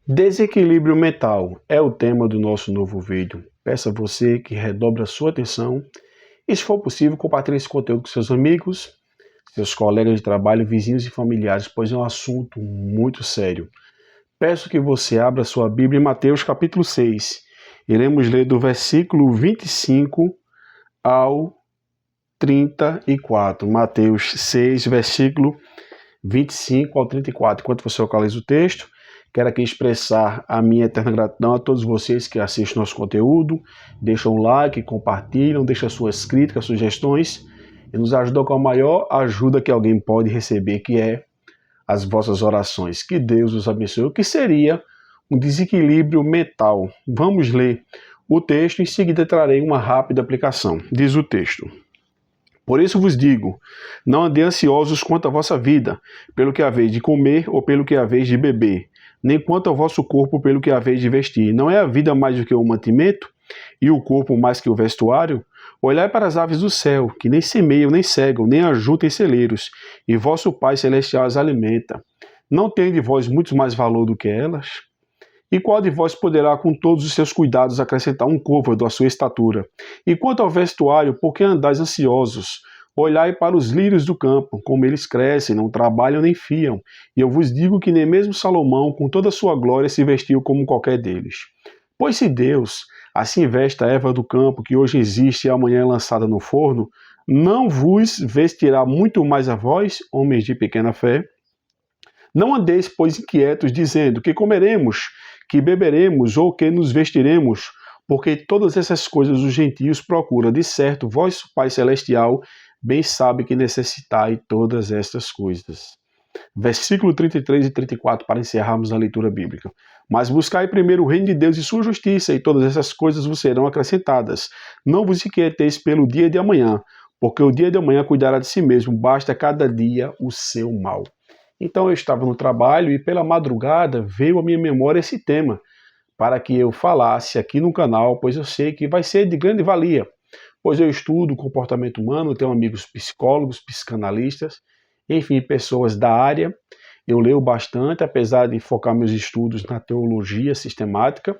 Desequilíbrio mental é o tema do nosso novo vídeo. Peço a você que redobre a sua atenção e, se for possível, compartilhe esse conteúdo com seus amigos, seus colegas de trabalho, vizinhos e familiares, pois é um assunto muito sério. Peço que você abra sua Bíblia em Mateus capítulo 6. Iremos ler do versículo 25 ao 34. Mateus 6, versículo 25 ao 34. Enquanto você localiza o texto, quero aqui expressar a minha eterna gratidão a todos vocês que assistem nosso conteúdo, deixam um like, compartilham, deixam suas críticas, sugestões e nos ajudam com a maior ajuda que alguém pode receber, que é as vossas orações. Que Deus os abençoe. O que seria um desequilíbrio mental? Vamos ler o texto e em seguida trarei uma rápida aplicação. Diz o texto: Por isso vos digo, não andei ansiosos quanto à vossa vida, pelo que haveis de comer ou pelo que haveis de beber, nem quanto ao vosso corpo pelo que haveis de vestir. Não é a vida mais do que o mantimento, e o corpo mais que o vestuário? Olhai para as aves do céu, que nem semeiam, nem cegam, nem ajuntam em celeiros, e vosso Pai Celestial as alimenta. Não tem de vós muito mais valor do que elas? E qual de vós poderá, com todos os seus cuidados, acrescentar um côvado à sua estatura? E quanto ao vestuário, por que andais ansiosos? Olhai para os lírios do campo, como eles crescem, não trabalham nem fiam. E eu vos digo que nem mesmo Salomão, com toda a sua glória, se vestiu como qualquer deles. Pois se Deus assim veste a erva do campo, que hoje existe e amanhã é lançada no forno, não vos vestirá muito mais a vós, homens de pequena fé? Não andeis, pois, inquietos, dizendo que comeremos, que beberemos ou que nos vestiremos, porque todas essas coisas os gentios procuram. De certo, vosso Pai Celestial bem sabe que necessitai todas estas coisas. Versículo 33 e 34, para encerrarmos a leitura bíblica. Mas buscai primeiro o reino de Deus e sua justiça, e todas essas coisas vos serão acrescentadas. Não vos inquieteis pelo dia de amanhã, porque o dia de amanhã cuidará de si mesmo, basta cada dia o seu mal. Então eu estava no trabalho e pela madrugada veio à minha memória esse tema, para que eu falasse aqui no canal, pois eu sei que vai ser de grande valia, pois eu estudo comportamento humano, tenho amigos psicólogos, psicanalistas, enfim, pessoas da área. Eu leio bastante, apesar de focar meus estudos na teologia sistemática,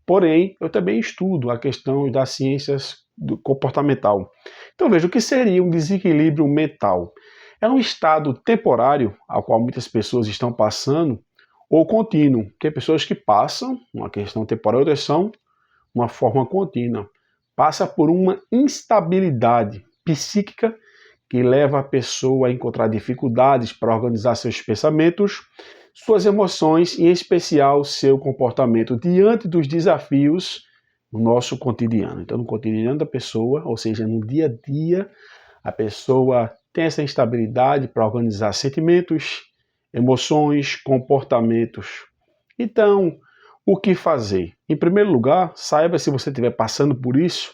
porém eu também estudo a questão das ciências do comportamental. Então veja, o que seria um desequilíbrio mental? É um estado temporário ao qual muitas pessoas estão passando, ou contínuo, que é pessoas que passam, uma questão temporária, outras são uma forma contínua. Passa por uma instabilidade psíquica que leva a pessoa a encontrar dificuldades para organizar seus pensamentos, suas emoções e, em especial, seu comportamento diante dos desafios no nosso cotidiano. Então, no cotidiano da pessoa, ou seja, no dia a dia, a pessoa tem essa instabilidade para organizar sentimentos, emoções, comportamentos. Então, o que fazer? Em primeiro lugar, saiba, se você estiver passando por isso,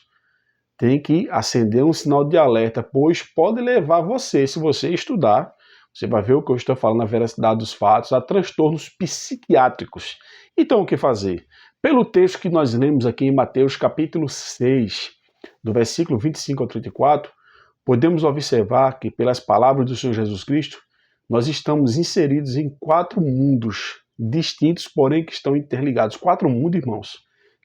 tem que acender um sinal de alerta, pois pode levar você, se você estudar, você vai ver o que eu estou falando, a veracidade dos fatos, a transtornos psiquiátricos. Então, o que fazer? Pelo texto que nós lemos aqui em Mateus capítulo 6, do versículo 25 ao 34, podemos observar que, pelas palavras do Senhor Jesus Cristo, nós estamos inseridos em 4 mundos distintos, porém que estão interligados. 4 mundos, irmãos.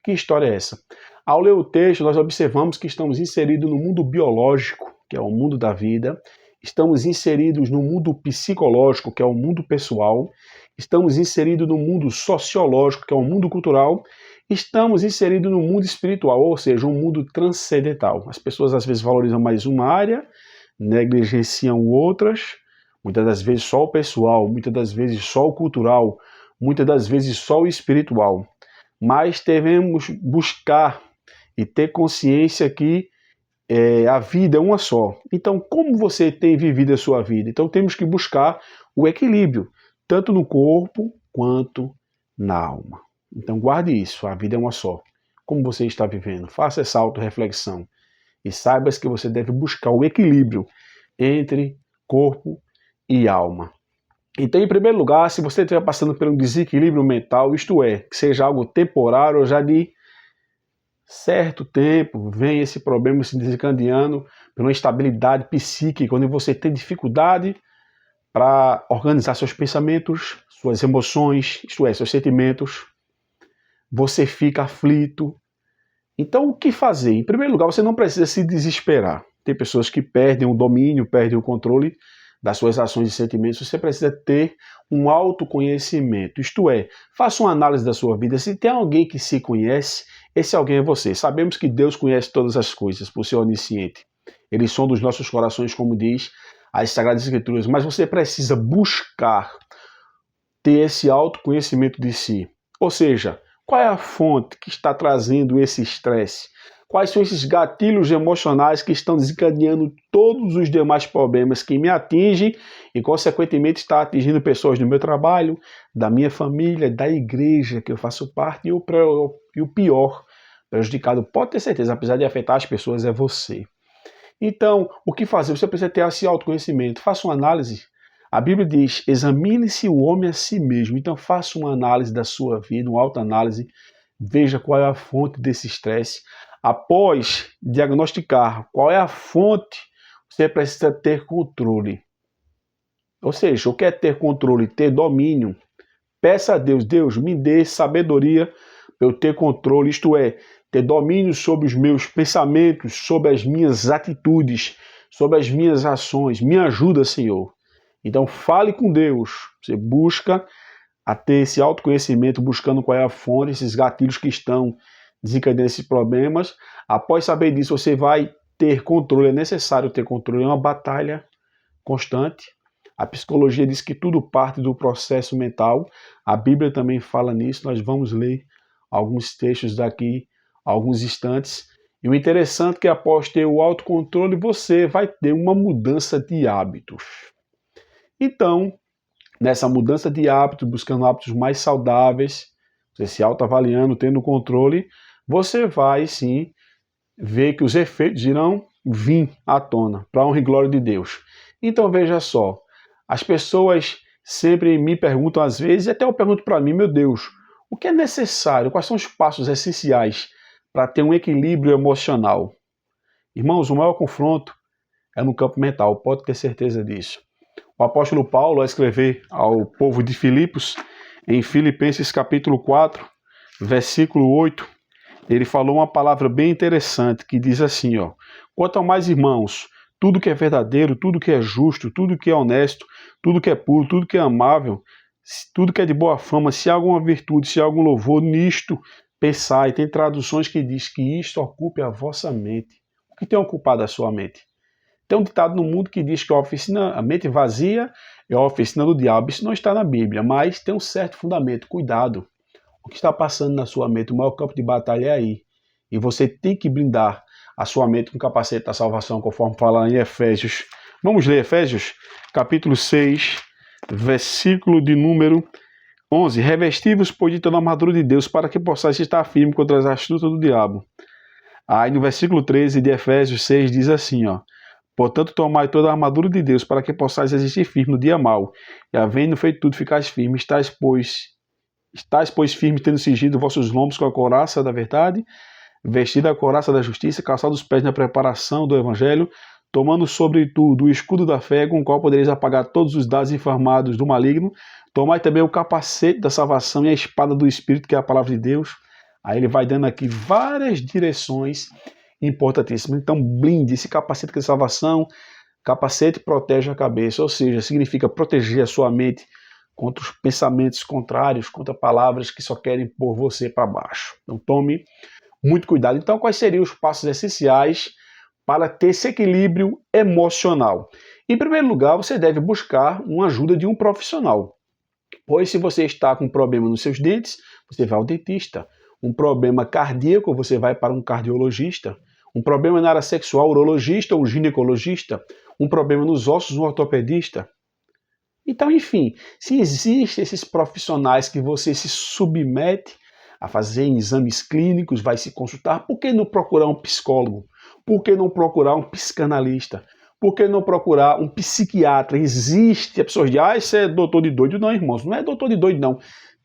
Que história é essa? Ao ler o texto, nós observamos que estamos inseridos no mundo biológico, que é o mundo da vida, estamos inseridos no mundo psicológico, que é o mundo pessoal, estamos inseridos no mundo sociológico, que é o mundo cultural, estamos inseridos no mundo espiritual, ou seja, um mundo transcendental. As pessoas às vezes valorizam mais uma área, negligenciam outras, muitas das vezes só o pessoal, muitas das vezes só o cultural, muitas das vezes só o espiritual. Mas devemos buscar e ter consciência que a vida é uma só. Então, como você tem vivido a sua vida? Então, temos que buscar o equilíbrio, tanto no corpo quanto na alma. Então, guarde isso, a vida é uma só. Como você está vivendo? Faça essa autorreflexão e saiba que você deve buscar o equilíbrio entre corpo e alma. Então, em primeiro lugar, se você estiver passando por um desequilíbrio mental, isto é, que seja algo temporário ou já de certo tempo, vem esse problema se desencadeando por uma instabilidade psíquica, onde você tem dificuldade para organizar seus pensamentos, suas emoções, isto é, seus sentimentos. Você fica aflito. Então, o que fazer? Em primeiro lugar, você não precisa se desesperar. Tem pessoas que perdem o domínio, perdem o controle das suas ações e sentimentos. Você precisa ter um autoconhecimento. Isto é, faça uma análise da sua vida. Se tem alguém que se conhece, esse alguém é você. Sabemos que Deus conhece todas as coisas, por ser onisciente. Ele sonda os nossos corações, como diz as Sagradas Escrituras. Mas você precisa buscar ter esse autoconhecimento de si. Ou seja, qual é a fonte que está trazendo esse estresse? Quais são esses gatilhos emocionais que estão desencadeando todos os demais problemas que me atingem e, consequentemente, está atingindo pessoas do meu trabalho, da minha família, da igreja que eu faço parte e o pior, prejudicado, pode ter certeza, apesar de afetar as pessoas, é você. Então, o que fazer? Você precisa ter esse autoconhecimento. Faça uma análise. A Bíblia diz, examine-se o homem a si mesmo. Então, faça uma análise da sua vida, uma autoanálise. Veja qual é a fonte desse estresse. Após diagnosticar qual é a fonte, você precisa ter controle. Ou seja, o que é ter controle? Ter domínio. Peça a Deus, Deus, me dê sabedoria para eu ter controle, isto é, ter domínio sobre os meus pensamentos, sobre as minhas atitudes, sobre as minhas ações. Me ajuda, Senhor. Então, fale com Deus. Você busca a ter esse autoconhecimento, buscando qual é a fonte, esses gatilhos que estão desencadeando esses problemas. Após saber disso, você vai ter controle. É necessário ter controle. É uma batalha constante. A psicologia diz que tudo parte do processo mental. A Bíblia também fala nisso. Nós vamos ler alguns textos daqui, alguns instantes. E o interessante é que após ter o autocontrole, você vai ter uma mudança de hábitos. Então, nessa mudança de hábitos, buscando hábitos mais saudáveis, você se autoavaliando, tendo controle, você vai sim ver que os efeitos irão vir à tona, para a honra e glória de Deus. Então veja só, as pessoas sempre me perguntam às vezes, e até eu pergunto para mim, meu Deus, o que é necessário, quais são os passos essenciais para ter um equilíbrio emocional? Irmãos, o maior confronto é no campo mental, pode ter certeza disso. O apóstolo Paulo, ao escrever ao povo de Filipos, em Filipenses capítulo 4, versículo 8, ele falou uma palavra bem interessante, que diz assim, ó, quanto ao mais, irmãos, tudo que é verdadeiro, tudo que é justo, tudo que é honesto, tudo que é puro, tudo que é amável, tudo que é de boa fama, se há alguma virtude, se há algum louvor, nisto pensai. Tem traduções que diz que isto ocupe a vossa mente. O que tem ocupado a sua mente? Tem um ditado no mundo que diz que a mente vazia é a oficina do diabo. Isso não está na Bíblia, mas tem um certo fundamento. Cuidado. O que está passando na sua mente, o maior campo de batalha é aí. E você tem que blindar a sua mente com o capacete da salvação, conforme fala em Efésios. Vamos ler Efésios, capítulo 6, versículo de número 11. Revesti-vos, pois, de toda a armadura de Deus, para que possais estar firme contra as astutas do diabo. Aí no versículo 13 de Efésios 6 diz assim, ó, portanto, tomai toda a armadura de Deus, para que possais resistir firme no dia mau, e havendo feito tudo, ficais firmes, estáis, pois, firmes, tendo cingido vossos lombos com a couraça da verdade, vestida a couraça da justiça, calçados os pés na preparação do evangelho, tomando sobretudo o escudo da fé, com o qual podereis apagar todos os dados inflamados do maligno. Tomai também o capacete da salvação e a espada do Espírito, que é a palavra de Deus. Aí ele vai dando aqui várias direções importantíssimas. Então blinde esse capacete de salvação. Capacete protege a cabeça, ou seja, significa proteger a sua mente contra os pensamentos contrários, contra palavras que só querem pôr você para baixo. Então tome muito cuidado. Então quais seriam os passos essenciais para ter esse equilíbrio emocional? Em primeiro lugar, você deve buscar uma ajuda de um profissional. Pois se você está com um problema nos seus dentes, você vai ao dentista. Um problema cardíaco, você vai para um cardiologista. Um problema na área sexual, urologista ou ginecologista. Um problema nos ossos, um ortopedista. Então, enfim, se existem esses profissionais que você se submete a fazer exames clínicos, vai se consultar, por que não procurar um psicólogo? Por que não procurar um psicanalista? Por que não procurar um psiquiatra? Existe a pessoa de, isso é doutor de doido. Não, irmãos, não é doutor de doido, não.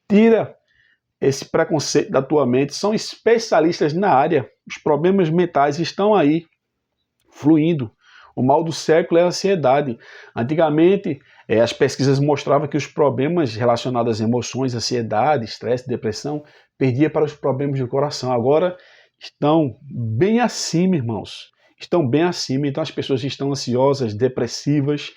Tira esse preconceito da tua mente. São especialistas na área. Os problemas mentais estão aí, fluindo. O mal do século é a ansiedade. Antigamente, As pesquisas mostravam que os problemas relacionados às emoções, ansiedade, estresse, depressão, perdia para os problemas do coração. Agora estão bem acima, irmãos. Estão bem acima. Então as pessoas estão ansiosas, depressivas,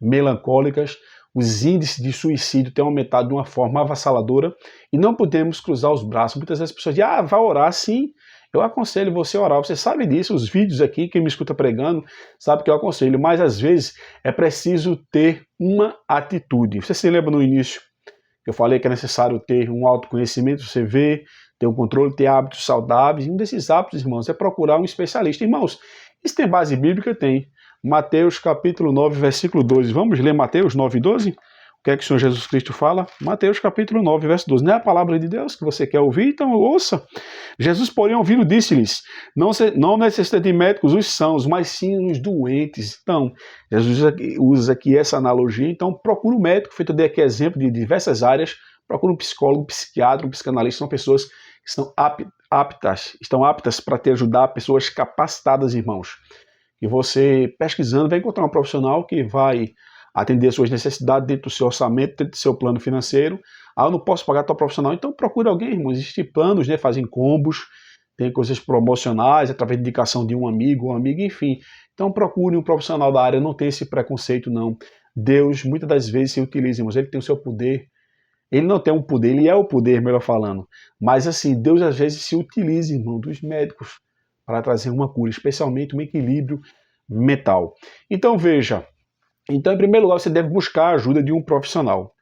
melancólicas. Os índices de suicídio têm aumentado de uma forma avassaladora e não podemos cruzar os braços. Muitas vezes as pessoas dizem, vai orar sim. Eu aconselho você a orar, você sabe disso, os vídeos aqui, quem me escuta pregando, sabe que eu aconselho, mas às vezes é preciso ter uma atitude. Você se lembra no início que eu falei que é necessário ter um autoconhecimento, você vê, ter um controle, ter hábitos saudáveis. E um desses hábitos, irmãos, é procurar um especialista. Irmãos, isso tem base bíblica? Tem. Mateus capítulo 9, versículo 12. Vamos ler Mateus 9, 12? O que é que o Senhor Jesus Cristo fala? Mateus capítulo 9, verso 12. Não é a palavra de Deus que você quer ouvir? Então ouça. Jesus, porém, ouvindo, disse-lhes, não necessita de médicos os sãos, mas sim os doentes. Então, Jesus usa aqui essa analogia. Então, procura um médico, feito eu dei aqui exemplo de diversas áreas, procura um psicólogo, um psiquiatra, um psicanalista, são pessoas que estão aptas para te ajudar, pessoas capacitadas, irmãos. E você, pesquisando, vai encontrar um profissional que vai atender as suas necessidades dentro do seu orçamento, dentro do seu plano financeiro. Eu não posso pagar tal profissional, então procure alguém, irmão. Existem planos, né? Fazem combos, tem coisas promocionais, através de indicação de um amigo, uma amiga, enfim. Então procure um profissional da área, não tem esse preconceito, não. Deus, muitas das vezes, se utiliza, irmãos, ele tem o seu poder. Ele não tem um poder, ele é o poder, melhor falando. Mas assim, Deus às vezes se utiliza, irmão, dos médicos para trazer uma cura, especialmente um equilíbrio mental. Então veja, em primeiro lugar você deve buscar a ajuda de um profissional.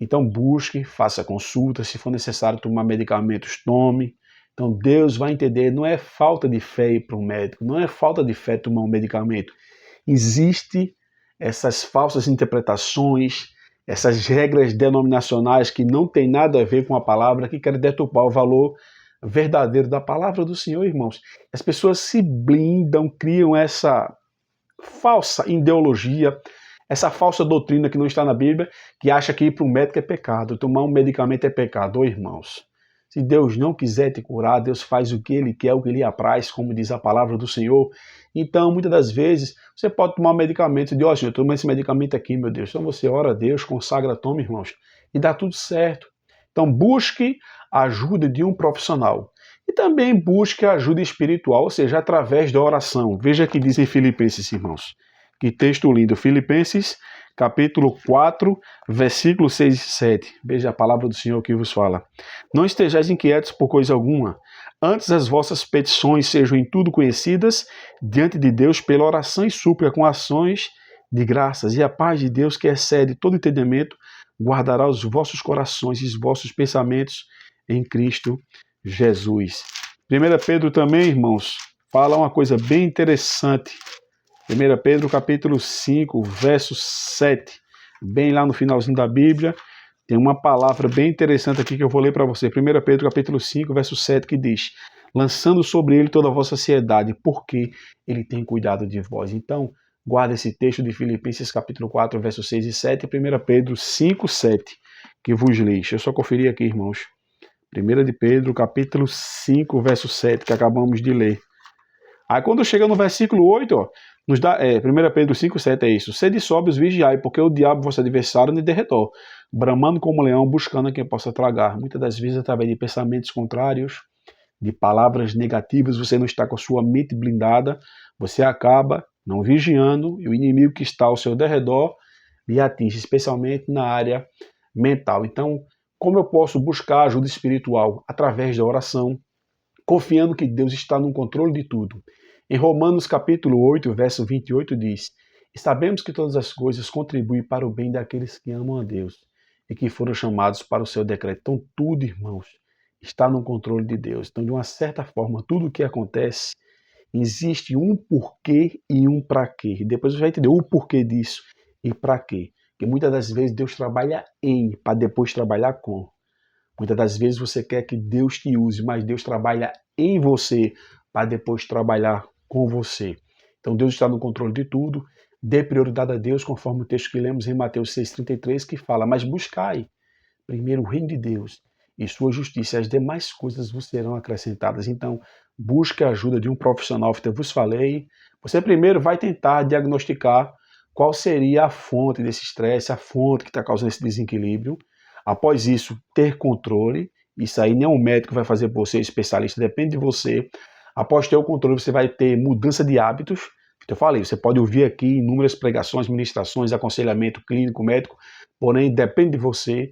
Então busque, faça consulta, se for necessário tomar medicamentos, tome. Então Deus vai entender, não é falta de fé ir para um médico, não é falta de fé tomar um medicamento. Existe essas falsas interpretações, essas regras denominacionais que não tem nada a ver com a palavra, que querem deturpar o valor verdadeiro da palavra do Senhor, irmãos. As pessoas se blindam, criam essa falsa ideologia, essa falsa doutrina que não está na Bíblia, que acha que ir para um médico é pecado, tomar um medicamento é pecado. Irmãos, se Deus não quiser te curar, Deus faz o que Ele quer, o que Ele apraz, como diz a palavra do Senhor. Então, muitas das vezes, você pode tomar um medicamento e dizer, ó, Senhor, eu tomo esse medicamento aqui, meu Deus. Então você ora a Deus, consagra, toma, irmãos, e dá tudo certo. Então busque a ajuda de um profissional. E também busque a ajuda espiritual, ou seja, através da oração. Veja que diz em Filipenses, irmãos. Que texto lindo. Filipenses, capítulo 4, versículos 6 e 7. Veja a palavra do Senhor que vos fala. Não estejais inquietos por coisa alguma. Antes as vossas petições sejam em tudo conhecidas diante de Deus pela oração e súplica com ações de graças. E a paz de Deus, que excede todo entendimento, guardará os vossos corações e os vossos pensamentos em Cristo Jesus. 1 Pedro também, irmãos, fala uma coisa bem interessante. 1 Pedro capítulo 5, verso 7. Bem lá no finalzinho da Bíblia, tem uma palavra bem interessante aqui que eu vou ler para você. 1 Pedro capítulo 5, verso 7, que diz, lançando sobre ele toda a vossa ansiedade, porque ele tem cuidado de vós. Então, guarda esse texto de Filipenses capítulo 4, verso 6 e 7, e 1 Pedro 5, 7, que vos li. Deixa eu só conferir aqui, irmãos. 1 de Pedro capítulo 5, verso 7, que acabamos de ler. Aí quando chega no versículo 8, ó, nos dá, 1 Pedro 5, 7 é isso. Sede sóbrios, vigiai, porque o diabo, vosso adversário, ande de redor, bramando como leão, buscando a quem possa tragar. Muitas das vezes, através de pensamentos contrários, de palavras negativas, você não está com a sua mente blindada, você acaba não vigiando, e o inimigo que está ao seu derredor lhe atinge, especialmente na área mental. Então, como eu posso buscar ajuda espiritual? Através da oração, confiando que Deus está no controle de tudo. Em Romanos capítulo 8, verso 28 diz, e sabemos que todas as coisas contribuem para o bem daqueles que amam a Deus e que foram chamados para o seu decreto. Então tudo, irmãos, está no controle de Deus. Então, de uma certa forma, tudo o que acontece, existe um porquê e um para quê. Depois você vai entender o porquê disso e para quê. Porque muitas das vezes Deus trabalha em, para depois trabalhar com. Muitas das vezes você quer que Deus te use, mas Deus trabalha em você para depois trabalhar com você. Então Deus está no controle de tudo. Dê prioridade a Deus, conforme o texto que lemos em Mateus 6,33, que fala, mas buscai primeiro o reino de Deus e sua justiça, e as demais coisas vos serão acrescentadas. Então, busque a ajuda de um profissional, que eu vos falei. Você primeiro vai tentar diagnosticar qual seria a fonte desse estresse, a fonte que está causando esse desequilíbrio. Após isso, ter controle. Isso aí nenhum médico vai fazer por você, especialista, depende de você. Após ter o controle, você vai ter mudança de hábitos. Eu falei, você pode ouvir aqui inúmeras pregações, ministrações, aconselhamento clínico, médico, porém depende de você.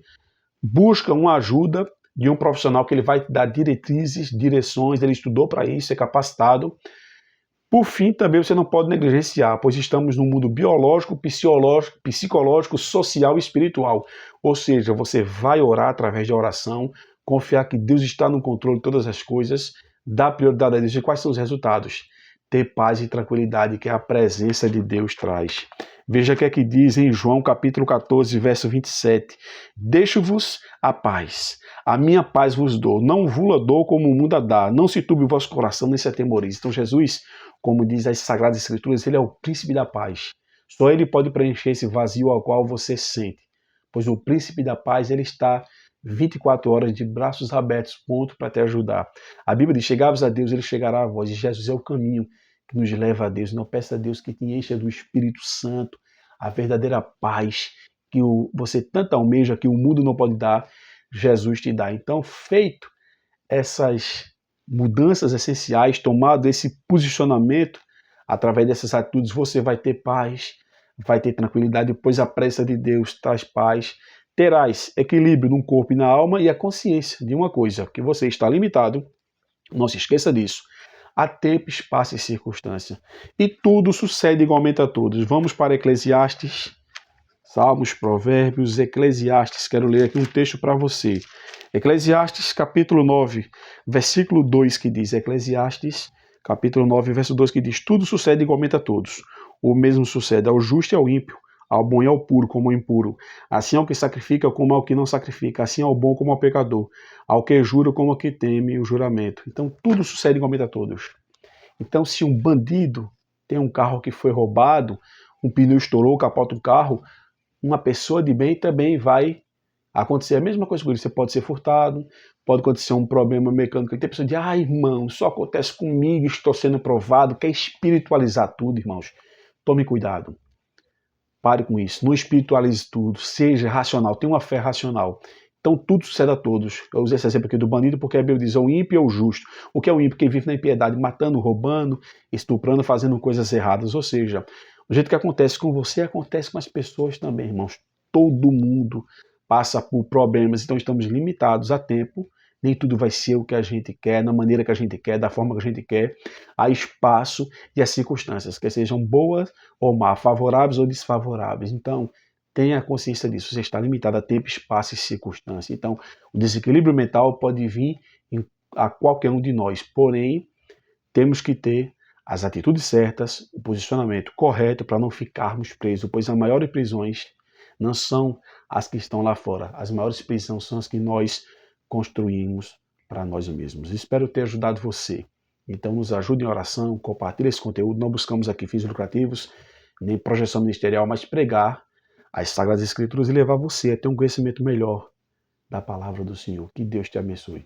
Busca uma ajuda de um profissional que ele vai te dar diretrizes, direções, ele estudou para isso, é capacitado. Por fim, também você não pode negligenciar, pois estamos num mundo biológico, psicológico, social e espiritual. Ou seja, você vai orar através da oração, confiar que Deus está no controle de todas as coisas, dar prioridade a Deus. E quais são os resultados? Ter paz e tranquilidade que a presença de Deus traz. Veja o que é que diz em João capítulo 14, verso 27. Deixo-vos a paz. A minha paz vos dou. Não vos dou como o mundo a dá. Não se turbe o vosso coração, nem se atemorize. Então Jesus, como diz as Sagradas Escrituras, ele é o príncipe da paz. Só ele pode preencher esse vazio ao qual você sente. Pois o príncipe da paz, ele está 24 horas de braços abertos, ponto, para te ajudar. A Bíblia diz, chegai-vos a Deus, ele chegará a vós. E Jesus é o caminho que nos leva a Deus. Não peça a Deus que te encha do Espírito Santo, a verdadeira paz que você tanto almeja, que o mundo não pode dar, Jesus te dá. Então, feito essas mudanças essenciais, tomado esse posicionamento, através dessas atitudes, você vai ter paz, vai ter tranquilidade, pois a presença de Deus traz paz. Terás equilíbrio no corpo e na alma e a consciência de uma coisa, que você está limitado, não se esqueça disso, a tempo, espaço e circunstância. E tudo sucede igualmente a todos. Vamos para Eclesiastes, Salmos, Provérbios, Eclesiastes. Quero ler aqui um texto para você. Eclesiastes, capítulo 9, versículo 2, que diz, Eclesiastes, capítulo 9, verso 2, que diz, tudo sucede igualmente a todos. O mesmo sucede ao justo e ao ímpio, ao bom e ao puro como ao impuro. Assim ao que sacrifica como ao que não sacrifica, assim ao bom como ao pecador, ao que jura como ao que teme o juramento. Então tudo sucede igualmente a todos. Então se um bandido tem um carro que foi roubado, um pneu estourou, capota o carro, uma pessoa de bem também vai acontecer a mesma coisa com ele. Você pode ser furtado, pode acontecer um problema mecânico. Tem pessoa de, irmão, só acontece comigo, estou sendo provado. Quer espiritualizar tudo, irmãos? Tome cuidado. Pare com isso. Não espiritualize tudo. Seja racional. Tenha uma fé racional. Então tudo sucede a todos. Eu usei esse exemplo aqui do bandido porque a Bíblia diz o ímpio é o justo. O que é o ímpio? Quem vive na impiedade, matando, roubando, estuprando, fazendo coisas erradas. Ou seja, o jeito que acontece com você, acontece com as pessoas também, irmãos. Todo mundo passa por problemas, então estamos limitados a tempo. Nem tudo vai ser o que a gente quer, na maneira que a gente quer, da forma que a gente quer. Há espaço e as circunstâncias, que sejam boas ou má, favoráveis ou desfavoráveis. Então, tenha consciência disso. Você está limitado a tempo, espaço e circunstância. Então, o desequilíbrio mental pode vir a qualquer um de nós. Porém, temos que ter as atitudes certas, o posicionamento correto para não ficarmos presos, pois as maiores prisões não são as que estão lá fora. As maiores prisões são as que nós construímos para nós mesmos. Espero ter ajudado você. Então nos ajude em oração, compartilhe esse conteúdo. Não buscamos aqui fins lucrativos, nem projeção ministerial, mas pregar as Sagradas Escrituras e levar você a ter um conhecimento melhor da palavra do Senhor. Que Deus te abençoe.